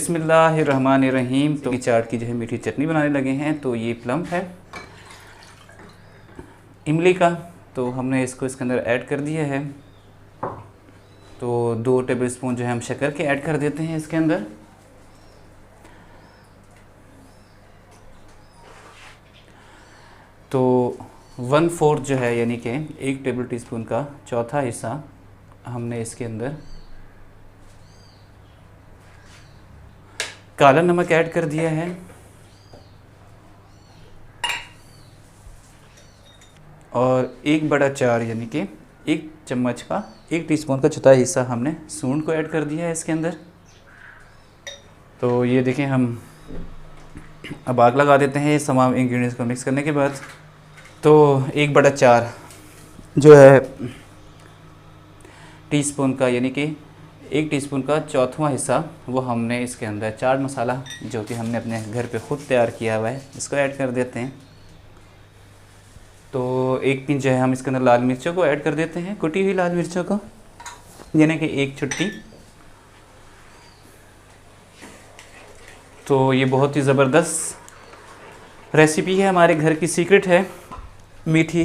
बिस्मिल्लाहिर्रहमानिर्रहीम। तो चाट की जो है मीठी चटनी बनाने लगे हैं। तो ये प्लम है इमली का, तो हमने इसको इसके अंदर ऐड कर दिया है। तो 2 टेबलस्पून जो है हम शक्कर के ऐड कर देते हैं इसके अंदर। तो 1/4 जो है यानी कि 1 टेबल टीस्पून का चौथा हिस्सा हमने इसके अंदर काला नमक ऐड कर दिया है। और 1/4 यानी कि 1 चम्मच का 1 टीस्पून का चौथाई हिस्सा हमने सूंड को ऐड कर दिया है इसके अंदर। तो ये देखें, हम अब आग लगा देते हैं तमाम इंग्रेडिएंट्स को मिक्स करने के बाद। तो 1/4 जो है टीस्पून का यानी कि 1 टीस्पून का चौथावां हिस्सा वो हमने इसके अंदर चाट मसाला जो कि हमने अपने घर पे ख़ुद तैयार किया हुआ है इसको ऐड कर देते हैं। तो 1 पिंच जो है हम इसके अंदर लाल मिर्चों को ऐड कर देते हैं, कुटी हुई लाल मिर्चों को, यानी कि 1 चुटकी। तो ये बहुत ही ज़बरदस्त रेसिपी है, हमारे घर की सीक्रेट है मीठी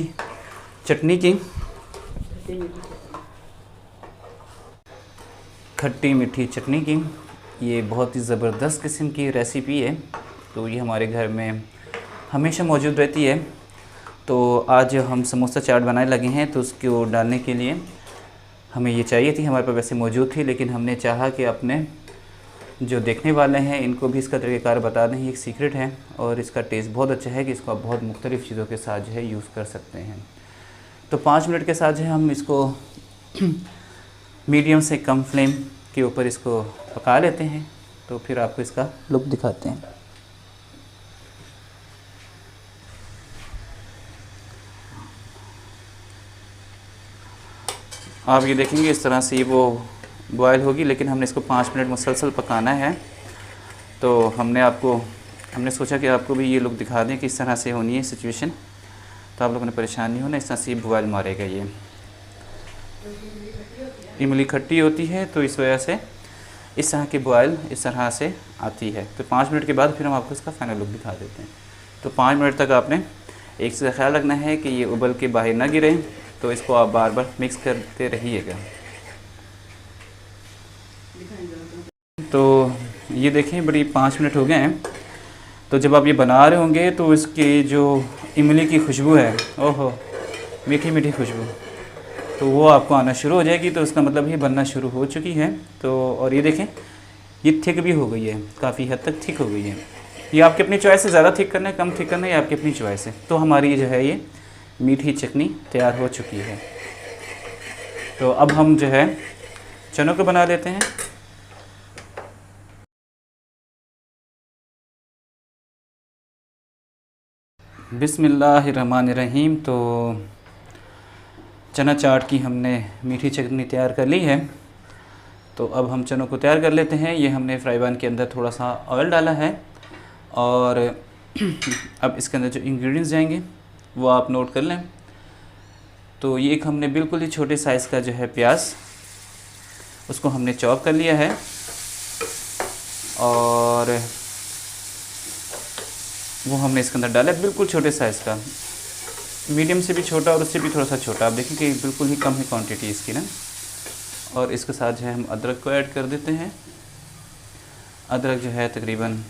चटनी की, खट्टी मीठी चटनी की। ये बहुत ही ज़बरदस्त किस्म की रेसिपी है। तो ये हमारे घर में हमेशा मौजूद रहती है। तो आज हम समोसा चाट बनाने लगे हैं, तो उसको डालने के लिए हमें ये चाहिए थी, हमारे पास वैसे मौजूद थी, लेकिन हमने चाहा कि अपने जो देखने वाले हैं इनको भी इसका तरीक़ाकार बता दें। ये एक सीक्रेट है और इसका टेस्ट बहुत अच्छा है कि इसको आप बहुत मुख्तलिफ़ चीज़ों के साथ जो है यूज़ कर सकते हैं। तो 5 मिनट के साथ जो है हम इसको मीडियम से कम फ्लेम के ऊपर इसको पका लेते हैं। तो फिर आपको इसका लुक दिखाते हैं। आप ये देखेंगे इस तरह से वो बॉयल होगी, लेकिन हमने इसको 5 मिनट मुसलसल पकाना है। तो हमने सोचा कि आपको भी ये लुक दिखा दें कि इस तरह से होनी है सिचुएशन, तो आप लोगों ने परेशान नहीं होना। इस तरह से बॉयल मारेगा। ये इमली खट्टी होती है तो इस वजह से इस तरह की बॉयल इस तरह से आती है। तो 5 मिनट के बाद फिर हम आपको इसका फाइनल लुक दिखा देते हैं। तो 5 मिनट तक आपने एक चीज़ का ख्याल रखना है कि ये उबल के बाहर ना गिरे, तो इसको आप बार बार मिक्स करते रहिएगा। तो ये देखें, बड़ी 5 मिनट हो गए हैं। तो जब आप ये बना रहे होंगे तो इसकी जो इमली की खुशबू है, ओहो मीठी मीठी खुशबू, तो वो आपको आना शुरू हो जाएगी। तो उसका मतलब ये बनना शुरू हो चुकी है। तो और ये देखें, ये थिक भी हो गई है, काफ़ी हद तक थिक हो गई है। ये आपकी अपनी चॉइस से, ज़्यादा थिक करना है कम थिक करना है, ये आपकी अपनी चॉइस है। तो हमारी जो है ये मीठी चटनी तैयार हो चुकी है। तो अब हम जो है चनों को बना लेते हैं। बिस्मिल्लाहिर्रहमानिर्रहीम। तो चना चाट की हमने मीठी चटनी तैयार कर ली है। तो अब हम चनों को तैयार कर लेते हैं। ये हमने फ्राई पैन के अंदर थोड़ा सा ऑयल डाला है और अब इसके अंदर जो इंग्रेडिएंट्स जाएंगे वो आप नोट कर लें। तो ये एक हमने बिल्कुल ही छोटे साइज़ का जो है प्याज, उसको हमने चॉप कर लिया है। और वो हमने इसके अंदर डाला है, बिल्कुल छोटे साइज़ का, मीडियम से भी छोटा और उससे भी थोड़ा सा छोटा। आप देखें कि बिल्कुल ही कम है क्वांटिटी इसकी ना। और इसके साथ जो है हम अदरक को ऐड कर देते हैं। अदरक जो है तकरीबन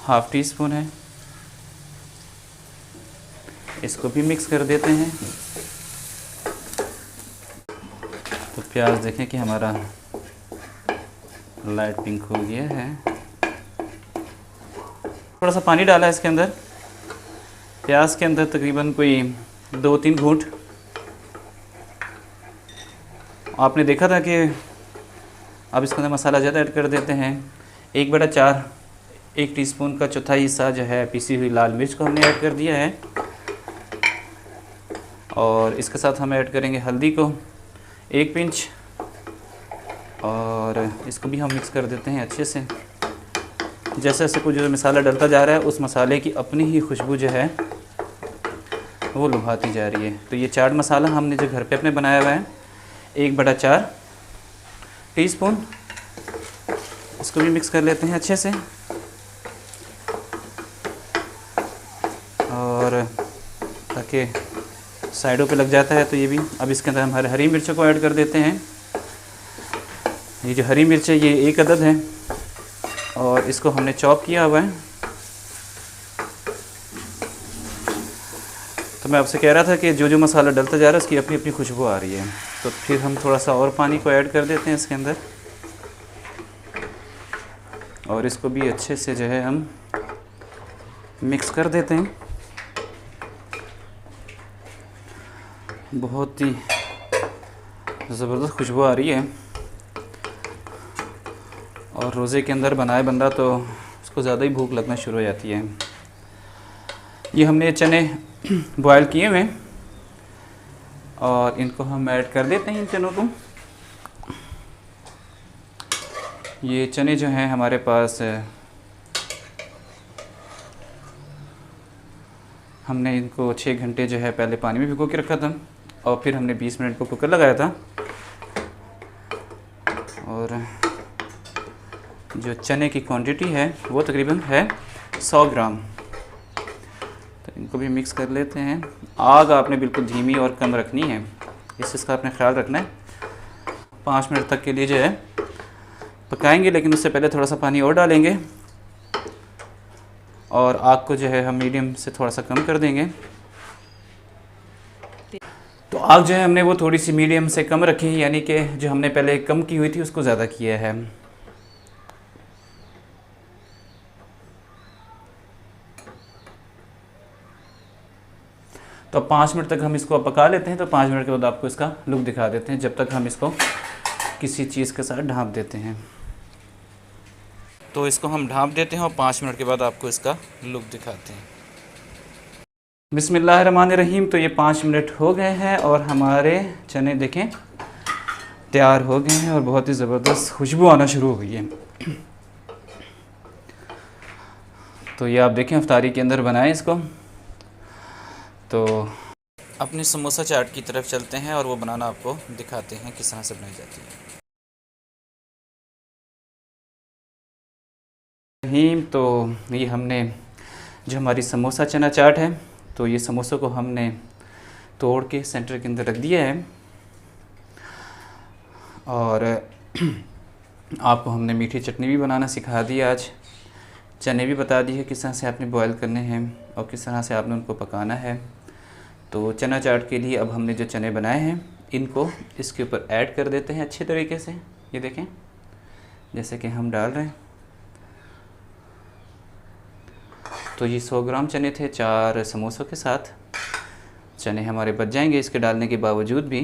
½ टीस्पून है। इसको भी मिक्स कर देते हैं। तो प्याज देखें कि हमारा लाइट पिंक हो गया है। थोड़ा सा पानी डाला है इसके अंदर, प्याज के अंदर तकरीबन कोई 2-3 घूंट। आपने देखा था कि अब इसके अंदर मसाला ज़्यादा ऐड कर देते हैं। 1/4 1 टीस्पून का चौथाई हिस्सा जो है पीसी हुई लाल मिर्च को हमने ऐड कर दिया है। और इसके साथ हम ऐड करेंगे हल्दी को 1 पिंच, और इसको भी हम मिक्स कर देते हैं अच्छे से। जैसे जैसे कुछ जो मसाला डलता जा रहा है उस मसाले की अपनी ही खुशबू जो है वो लुभाती जा रही है। तो ये चाट मसाला हमने जो घर पे अपने बनाया हुआ है 1/4 टीस्पून, इसको भी मिक्स कर लेते हैं अच्छे से। और ताकि साइडों पे लग जाता है तो ये भी। अब इसके अंदर हम हरी मिर्चों को ऐड कर देते हैं। ये जो हरी मिर्च है ये 1 अदद है और इसको हमने चॉप किया हुआ है। तो मैं आपसे कह रहा था कि जो जो मसाला डलता जा रहा है उसकी अपनी अपनी खुशबू आ रही है। तो फिर हम थोड़ा सा और पानी को ऐड कर देते हैं इसके अंदर और इसको भी अच्छे से जो है हम मिक्स कर देते हैं। बहुत ही ज़बरदस्त खुशबू आ रही है और रोज़े के अंदर बनाए बंदा तो उसको ज़्यादा ही भूख लगना शुरू हो जाती है। ये हमने चने बॉयल किए हुए हैं और इनको हम ऐड कर देते हैं इन चनों को। ये चने जो हैं हमारे पास हमने इनको 6 घंटे जो है पहले पानी में भिगो के रखा था और फिर हमने 20 मिनट को कुकर लगाया था। और जो चने की क्वांटिटी है वो तकरीबन है 100 ग्राम। तो इनको भी मिक्स कर लेते हैं। आग आपने बिल्कुल धीमी और कम रखनी है, इस चीज़ का आपने ख्याल रखना है। 5 मिनट तक के लिए जो है पकाएंगे, लेकिन उससे पहले थोड़ा सा पानी और डालेंगे और आग को जो है हम मीडियम से थोड़ा सा कम कर देंगे। तो आग जो है हमने वो थोड़ी सी मीडियम से कम रखी है, यानी कि जो हमने पहले कम की हुई थी उसको ज़्यादा किया है। तो 5 मिनट तक हम इसको पका लेते हैं। तो 5 मिनट के बाद आपको इसका लुक दिखा देते हैं, जब तक हम इसको किसी चीज़ के साथ ढाँप देते हैं। तो इसको हम ढाँप देते हैं और 5 मिनट के बाद आपको इसका लुक दिखाते हैं। बिस्मिल्लाहिर्रहमानिर्रहीम। तो ये 5 मिनट हो गए हैं और हमारे चने देखें तैयार हो गए हैं और बहुत ही ज़बरदस्त खुशबू आना शुरू हो गई है। तो ये आप देखें इफ्तारी के अंदर बनाएं इसको। तो अपनी समोसा चाट की तरफ चलते हैं और वो बनाना आपको दिखाते हैं किस तरह से बनाई जाती है। तो ये हमने जो हमारी समोसा चना चाट है, तो ये समोसों को हमने तोड़ के सेंटर के अंदर रख दिया है और आपको हमने मीठी चटनी भी बनाना सिखा दी आज। चने भी बता दिए किस तरह से आपने बॉयल करने हैं और किस तरह से आपने उनको पकाना है। तो चना चाट के लिए अब हमने जो चने बनाए हैं इनको इसके ऊपर ऐड कर देते हैं अच्छे तरीके से। ये देखें जैसे कि हम डाल रहे हैं। तो ये 100 ग्राम चने थे 4 समोसों के साथ। चने हमारे बच जाएंगे इसके डालने के बावजूद भी।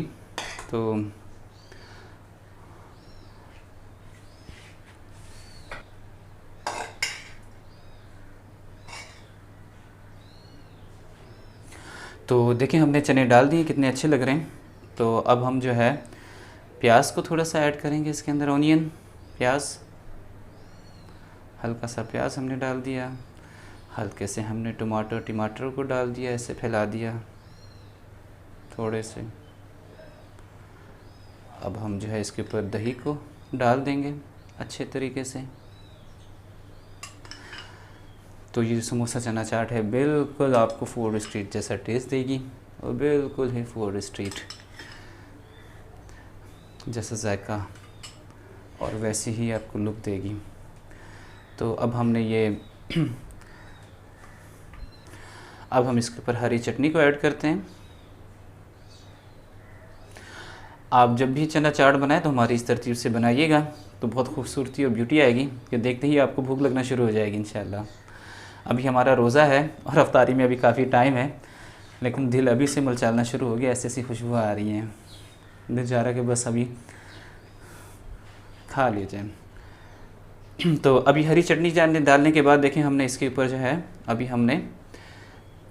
तो देखें हमने चने डाल दिए, कितने अच्छे लग रहे हैं। तो अब हम जो है प्याज को थोड़ा सा ऐड करेंगे इसके अंदर। ऑनियन, प्याज, हल्का सा प्याज हमने डाल दिया। हल्के से हमने टमाटर को डाल दिया, ऐसे फैला दिया थोड़े से। अब हम जो है इसके ऊपर दही को डाल देंगे अच्छे तरीके से। तो ये समोसा चना चाट है बिल्कुल आपको फूड स्ट्रीट जैसा टेस्ट देगी और बिल्कुल ही फूड स्ट्रीट जैसा जायका और वैसी ही आपको लुक देगी। तो अब हमने ये अब हम इसके ऊपर हरी चटनी को ऐड करते हैं। आप जब भी चना चाट बनाएं तो हमारी इस तरतीब से बनाइएगा तो बहुत खूबसूरती और ब्यूटी आएगी कि देखते ही आपको भूख लगना शुरू हो जाएगी इंशाल्लाह। अभी हमारा रोज़ा है और अफ्तारी में अभी काफ़ी टाइम है, लेकिन दिल अभी से मलचालना शुरू हो गया। ऐसी ऐसी खुशबू आ रही हैं, दिल चाह रहा है कि बस अभी खा लीजिए। तो अभी हरी चटनी डालने के बाद देखें हमने इसके ऊपर जो है अभी हमने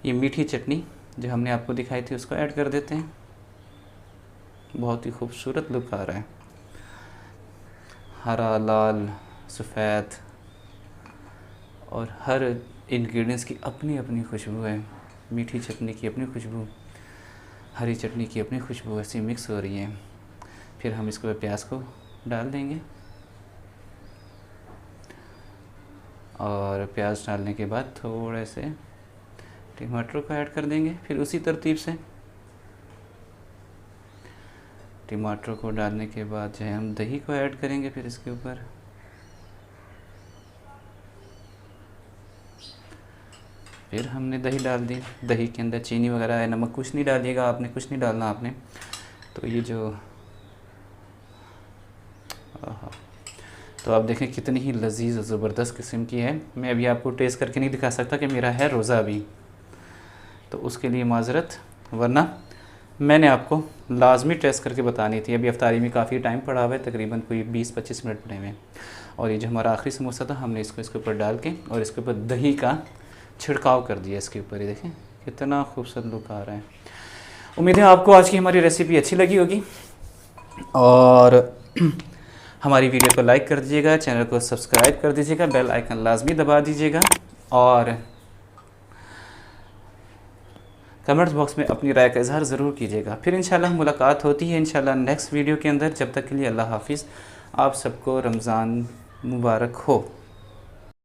ये मीठी चटनी जो हमने आपको दिखाई थी उसको ऐड कर देते हैं। बहुत ही खूबसूरत लुक आ रहा है। हरा, लाल, सफ़ेद और हर इंग्रेडिएंट्स की अपनी अपनी खुशबू है। मीठी चटनी की अपनी खुशबू, हरी चटनी की अपनी खुशबू, ऐसी मिक्स हो रही है। फिर हम इसको प्याज को डाल देंगे। और प्याज डालने के बाद थोड़े से टमाटर को ऐड कर देंगे। फिर उसी तरतीब से टमाटर को डालने के बाद जो है हम दही को ऐड करेंगे फिर इसके ऊपर। फिर हमने दही डाल दी। दही के अंदर चीनी वगैरह है, नमक कुछ नहीं डालिएगा आपने, कुछ नहीं डालना आपने। तो ये जो तो आप देखें कितनी ही लजीज और ज़बरदस्त किस्म की है। मैं अभी आपको टेस्ट करके नहीं दिखा सकता कि मेरा है रोज़ा अभी, तो उसके लिए माज़रत, वरना मैंने आपको लाजमी टेस्ट करके बतानी थी। अभी अफ्तारी में काफ़ी टाइम पड़ा हुआ है, तकरीबन कोई 20-25 मिनट पड़े हुए हैं। और ये जो हमारा आखिरी समोसा था हमने इसके ऊपर डाल के और इसके ऊपर दही का छिड़काव कर दिया इसके ऊपर। ये देखें कितना खूबसूरत लुक आ रहा है। उम्मीद है आपको आज की हमारी रेसिपी अच्छी लगी होगी और हमारी वीडियो को लाइक कर दीजिएगा, चैनल को सब्सक्राइब कर दीजिएगा, बेल आइकन लाजमी दबा दीजिएगा और कमेंट्स बॉक्स में अपनी राय का इजहार ज़रूर कीजिएगा। फिर इंशाल्लाह मुलाकात होती है इंशाल्लाह नेक्स्ट वीडियो के अंदर। जब तक के लिए अल्लाह हाफिज़। आप सबको रमज़ान मुबारक हो।